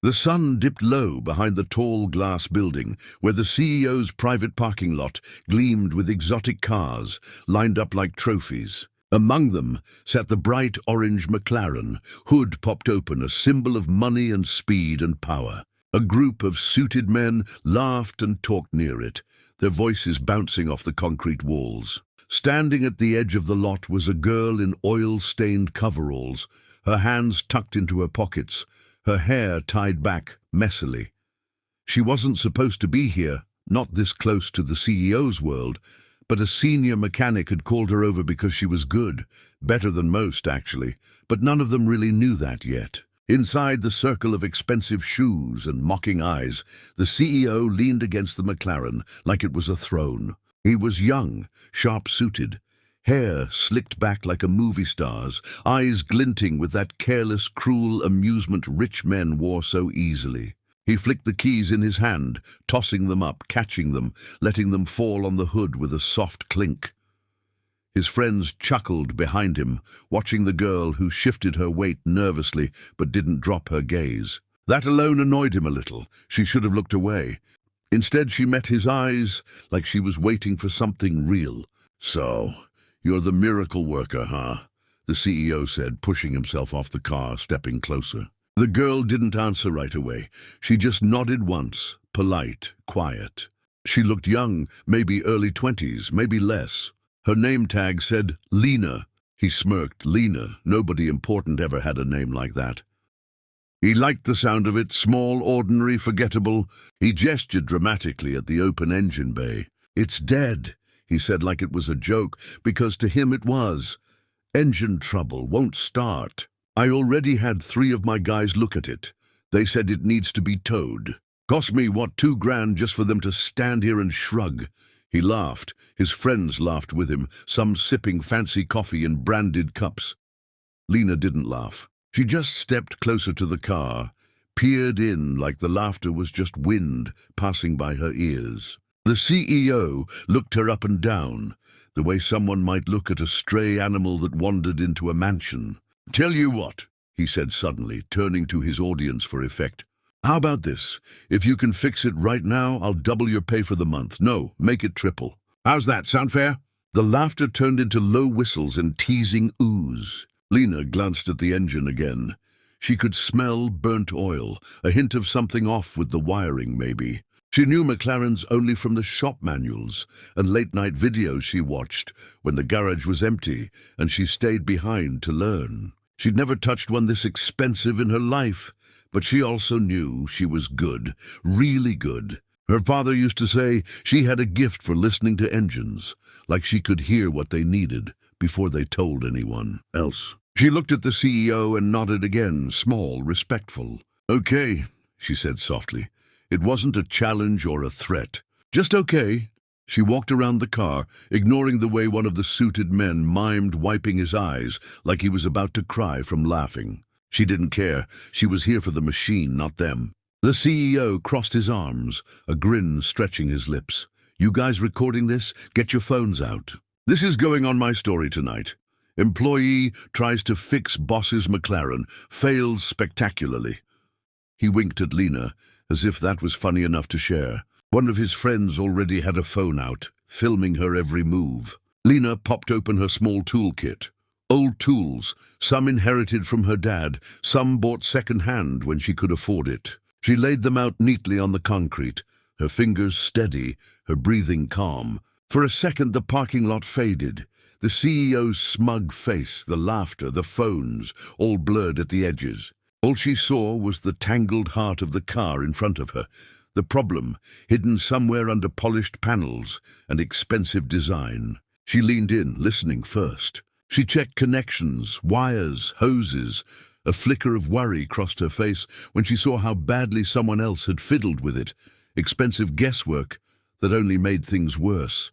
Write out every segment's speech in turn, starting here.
The sun dipped low behind the tall glass building, where the CEO's private parking lot gleamed with exotic cars lined up like trophies. Among them sat the bright orange McLaren, hood popped open, a symbol of money and speed and power. A group of suited men laughed and talked near it, their voices bouncing off the concrete walls. Standing at the edge of the lot was a girl in oil-stained coveralls, her hands tucked into her pockets, her hair tied back messily. She wasn't supposed to be here, not this close to the CEO's world, but a senior mechanic had called her over because she was good, better than most, actually, but none of them really knew that yet. Inside the circle of expensive shoes and mocking eyes, the CEO leaned against the McLaren like it was a throne. He was young, sharp-suited, hair slicked back like a movie star's, eyes glinting with that careless, cruel amusement rich men wore so easily. He flicked the keys in his hand, tossing them up, catching them, letting them fall on the hood with a soft clink. His friends chuckled behind him, watching the girl who shifted her weight nervously but didn't drop her gaze. That alone annoyed him a little. She should have looked away. Instead, she met his eyes like she was waiting for something real. "So, you're the miracle worker, huh?" the CEO said, pushing himself off the car, stepping closer. The girl didn't answer right away. She just nodded once, polite, quiet. She looked young, maybe early 20s, maybe less. Her name tag said Lena. He smirked. Lena. Nobody important ever had a name like that. He liked the sound of it, small, ordinary, forgettable. He gestured dramatically at the open engine bay. "It's dead," he said like it was a joke, because to him it was. "Engine trouble, won't start. I already had 3 of my guys look at it. They said it needs to be towed. Cost me, what, $2,000 just for them to stand here and shrug." He laughed. His friends laughed with him, some sipping fancy coffee in branded cups. Lena didn't laugh. She just stepped closer to the car, peered in like the laughter was just wind passing by her ears. The CEO looked her up and down, the way someone might look at a stray animal that wandered into a mansion. "Tell you what," he said suddenly, turning to his audience for effect. "How about this? If you can fix it right now, I'll double your pay for the month. No, make it triple. How's that? Sound fair?" The laughter turned into low whistles and teasing oohs. Lena glanced at the engine again. She could smell burnt oil, a hint of something off with the wiring, maybe. She knew McLarens only from the shop manuals and late-night videos she watched when the garage was empty and she stayed behind to learn. She'd never touched one this expensive in her life, but she also knew she was good, really good. Her father used to say she had a gift for listening to engines, like she could hear what they needed before they told anyone else. She looked at the CEO and nodded again, small, respectful. "Okay," she said softly. It wasn't a challenge or a threat. Just okay. She walked around the car, ignoring the way one of the suited men mimed wiping his eyes like he was about to cry from laughing. She didn't care. She was here for the machine, not them. The CEO crossed his arms, a grin stretching his lips. "You guys recording this? Get your phones out. This is going on my story tonight. Employee tries to fix boss's McLaren, fails spectacularly." He winked at Lena, as if that was funny enough to share. One of his friends already had a phone out, filming her every move. Lena popped open her small toolkit. Old tools, some inherited from her dad, some bought second-hand when she could afford it. She laid them out neatly on the concrete, her fingers steady, her breathing calm. For a second the parking lot faded. The CEO's smug face, the laughter, the phones, all blurred at the edges. All she saw was the tangled heart of the car in front of her, the problem hidden somewhere under polished panels and expensive design. She leaned in, listening first. She checked connections, wires, hoses. A flicker of worry crossed her face when she saw how badly someone else had fiddled with it, expensive guesswork that only made things worse.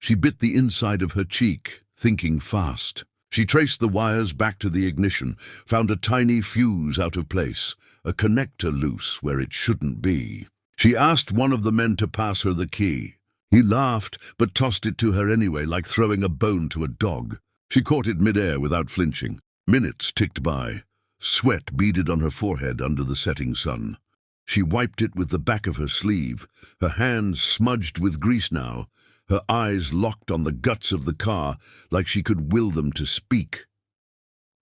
She bit the inside of her cheek, thinking fast. She traced the wires back to the ignition, found a tiny fuse out of place, a connector loose where it shouldn't be. She asked one of the men to pass her the key. He laughed, but tossed it to her anyway, like throwing a bone to a dog. She caught it mid-air without flinching. Minutes ticked by. Sweat beaded on her forehead under the setting sun. She wiped it with the back of her sleeve, her hands smudged with grease now, her eyes locked on the guts of the car like she could will them to speak.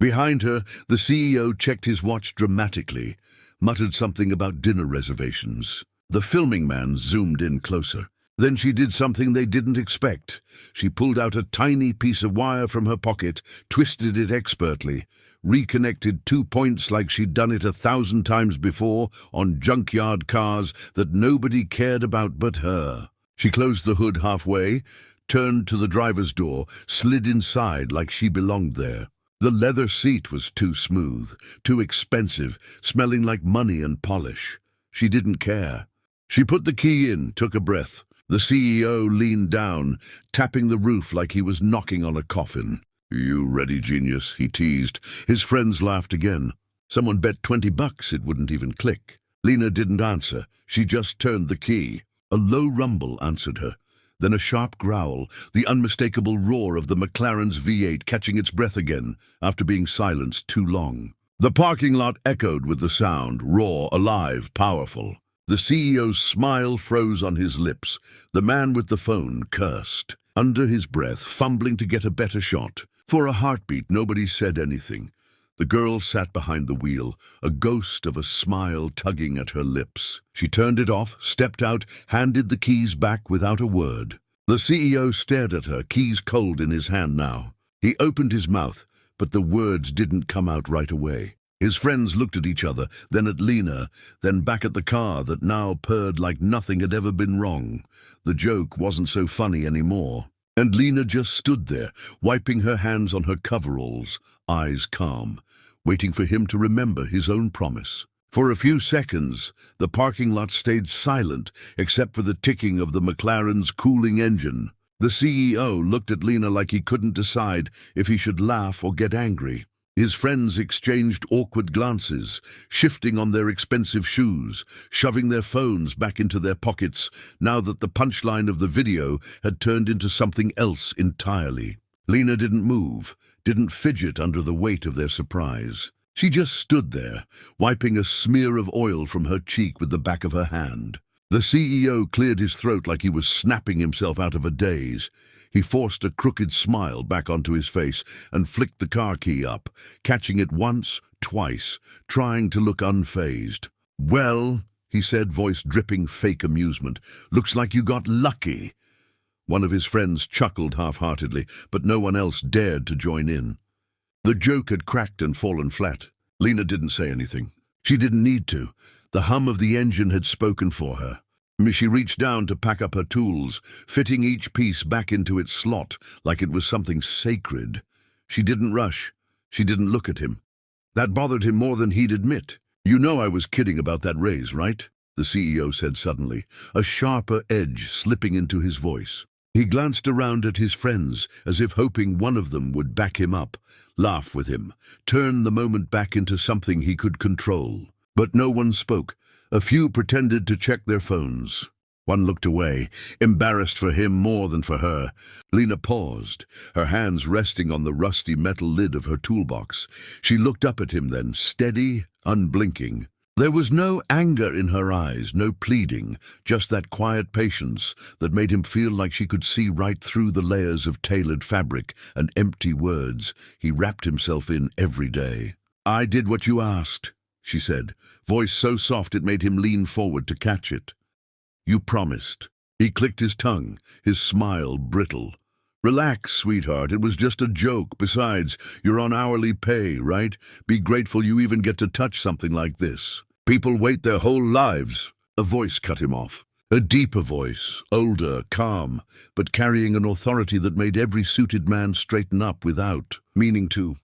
Behind her, the CEO checked his watch dramatically, muttered something about dinner reservations. The filming man zoomed in closer. Then she did something they didn't expect. She pulled out a tiny piece of wire from her pocket, twisted it expertly, reconnected 2 points like she'd done it 1,000 times before on junkyard cars that nobody cared about but her. She closed the hood halfway, turned to the driver's door, slid inside like she belonged there. The leather seat was too smooth, too expensive, smelling like money and polish. She didn't care. She put the key in, took a breath. The CEO leaned down, tapping the roof like he was knocking on a coffin. "You ready, genius?" he teased. His friends laughed again. Someone bet $20 it wouldn't even click. Lena didn't answer. She just turned the key. A low rumble answered her. Then a sharp growl, the unmistakable roar of the McLaren's V8 catching its breath again after being silenced too long. The parking lot echoed with the sound, raw, alive, powerful. The CEO's smile froze on his lips. The man with the phone cursed. Under his breath, fumbling to get a better shot. For a heartbeat, nobody said anything. The girl sat behind the wheel, a ghost of a smile tugging at her lips. She turned it off, stepped out, handed the keys back without a word. The CEO stared at her, keys cold in his hand now. He opened his mouth, but the words didn't come out right away. His friends looked at each other, then at Lena, then back at the car that now purred like nothing had ever been wrong. The joke wasn't so funny anymore. And Lena just stood there, wiping her hands on her coveralls, eyes calm, waiting for him to remember his own promise. For a few seconds, the parking lot stayed silent, except for the ticking of the McLaren's cooling engine. The CEO looked at Lena like he couldn't decide if he should laugh or get angry. His friends exchanged awkward glances, shifting on their expensive shoes, shoving their phones back into their pockets, now that the punchline of the video had turned into something else entirely. Lena didn't move, didn't fidget under the weight of their surprise. She just stood there, wiping a smear of oil from her cheek with the back of her hand. The CEO cleared his throat like he was snapping himself out of a daze. He forced a crooked smile back onto his face and flicked the car key up, catching it once, twice, trying to look unfazed. "Well," he said, voice dripping fake amusement, "looks like you got lucky." One of his friends chuckled half-heartedly, but no one else dared to join in. The joke had cracked and fallen flat. Lena didn't say anything. She didn't need to. The hum of the engine had spoken for her. She reached down to pack up her tools, fitting each piece back into its slot like it was something sacred. She didn't rush. She didn't look at him. That bothered him more than he'd admit. "You know I was kidding about that raise, right?" the CEO said suddenly, a sharper edge slipping into his voice. He glanced around at his friends, as if hoping one of them would back him up, laugh with him, turn the moment back into something he could control. But no one spoke. A few pretended to check their phones. One looked away, embarrassed for him more than for her. Lena paused, her hands resting on the rusty metal lid of her toolbox. She looked up at him then, steady, unblinking. There was no anger in her eyes, no pleading, just that quiet patience that made him feel like she could see right through the layers of tailored fabric and empty words he wrapped himself in every day. "I did what you asked," she said, voice so soft it made him lean forward to catch it. "You promised." He clicked his tongue, his smile brittle. "Relax, sweetheart, it was just a joke. Besides, you're on hourly pay, right? Be grateful you even get to touch something like this. People wait their whole lives." A voice cut him off. A deeper voice, older, calm, but carrying an authority that made every suited man straighten up without meaning to.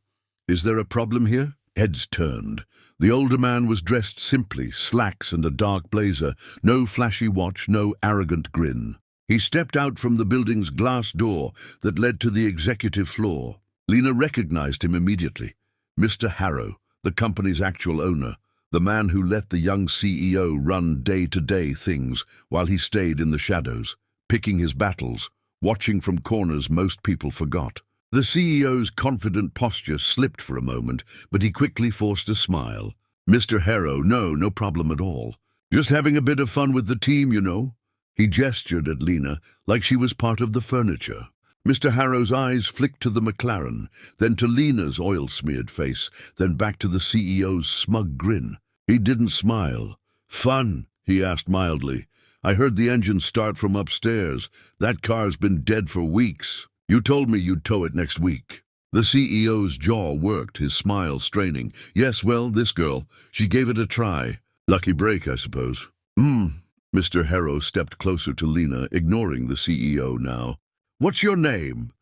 "Is there a problem here?" Heads turned. The older man was dressed simply, slacks and a dark blazer, no flashy watch, no arrogant grin. He stepped out from the building's glass door that led to the executive floor. Lena recognized him immediately. Mr. Harrow, the company's actual owner, the man who let the young CEO run day-to-day things while he stayed in the shadows, picking his battles, watching from corners most people forgot. The CEO's confident posture slipped for a moment, but he quickly forced a smile. Mr. Harrow, no problem at all. Just having a bit of fun with the team, you know. He gestured at Lena like she was part of the furniture. Mr. Harrow's eyes flicked to the McLaren, then to Lena's oil-smeared face, then back to the CEO's smug grin. He didn't smile. Fun? He asked mildly. I heard the engine start from upstairs. That car's been dead for weeks. You told me you'd tow it next week. The CEO's jaw worked, his smile straining. Yes, well, this girl, she gave it a try. Lucky break, I suppose. Mr. Harrow stepped closer to Lena, ignoring the CEO now. What's your name?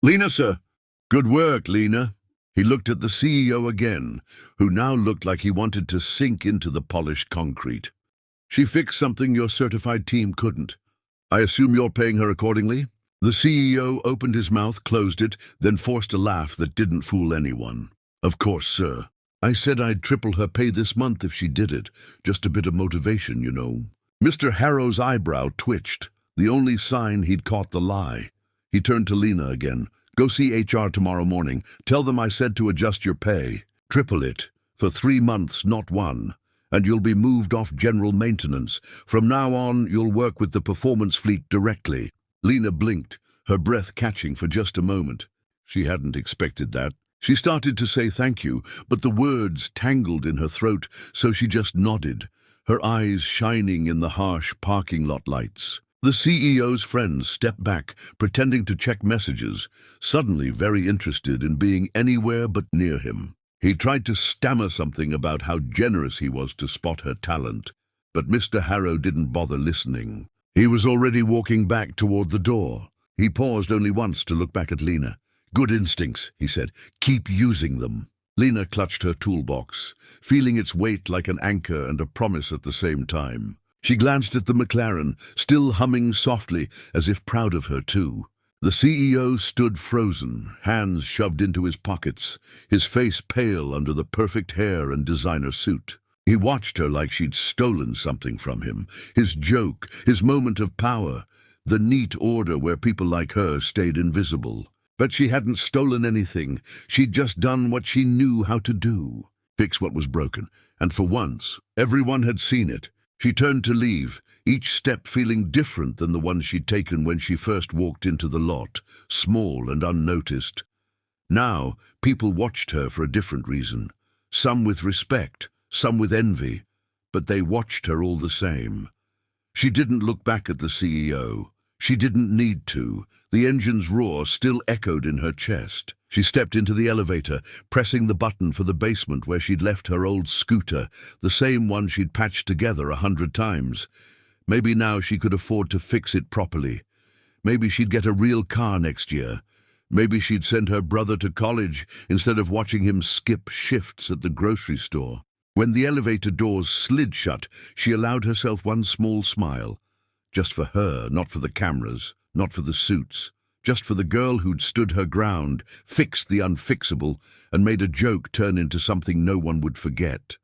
Lena, sir. Good work, Lena. He looked at the CEO again, who now looked like he wanted to sink into the polished concrete. She fixed something your certified team couldn't. I assume you're paying her accordingly? The CEO opened his mouth, closed it, then forced a laugh that didn't fool anyone. Of course, sir. I said I'd triple her pay this month if she did it. Just a bit of motivation, you know. Mr. Harrow's eyebrow twitched, the only sign he'd caught the lie. He turned to Lena again. Go see HR tomorrow morning. Tell them I said to adjust your pay. Triple it. For 3 months, not 1. And you'll be moved off general maintenance. From now on, you'll work with the performance fleet directly. Lena blinked, her breath catching for just a moment. She hadn't expected that. She started to say thank you, but the words tangled in her throat, so she just nodded, her eyes shining in the harsh parking lot lights. The CEO's friends stepped back, pretending to check messages, suddenly very interested in being anywhere but near him. He tried to stammer something about how generous he was to spot her talent, but Mr. Harrow didn't bother listening. He was already walking back toward the door. He paused only once to look back at Lena. Good instincts, he said. Keep using them. Lena clutched her toolbox, feeling its weight like an anchor and a promise at the same time. She glanced at the McLaren, still humming softly, as if proud of her too. The CEO stood frozen, hands shoved into his pockets, his face pale under the perfect hair and designer suit. He watched her like she'd stolen something from him, his joke, his moment of power, the neat order where people like her stayed invisible. But she hadn't stolen anything. She'd just done what she knew how to do, fix what was broken. And for once, everyone had seen it. She turned to leave, each step feeling different than the one she'd taken when she first walked into the lot, small and unnoticed. Now, people watched her for a different reason, some with respect, some with envy, but they watched her all the same. She didn't look back at the CEO. She didn't need to. The engine's roar still echoed in her chest. She stepped into the elevator, pressing the button for the basement where she'd left her old scooter, the same one she'd patched together 100 times. Maybe now she could afford to fix it properly. Maybe she'd get a real car next year. Maybe she'd send her brother to college instead of watching him skip shifts at the grocery store. When the elevator doors slid shut, she allowed herself one small smile. Just for her, not for the cameras, not for the suits. Just for the girl who'd stood her ground, fixed the unfixable, and made a joke turn into something no one would forget.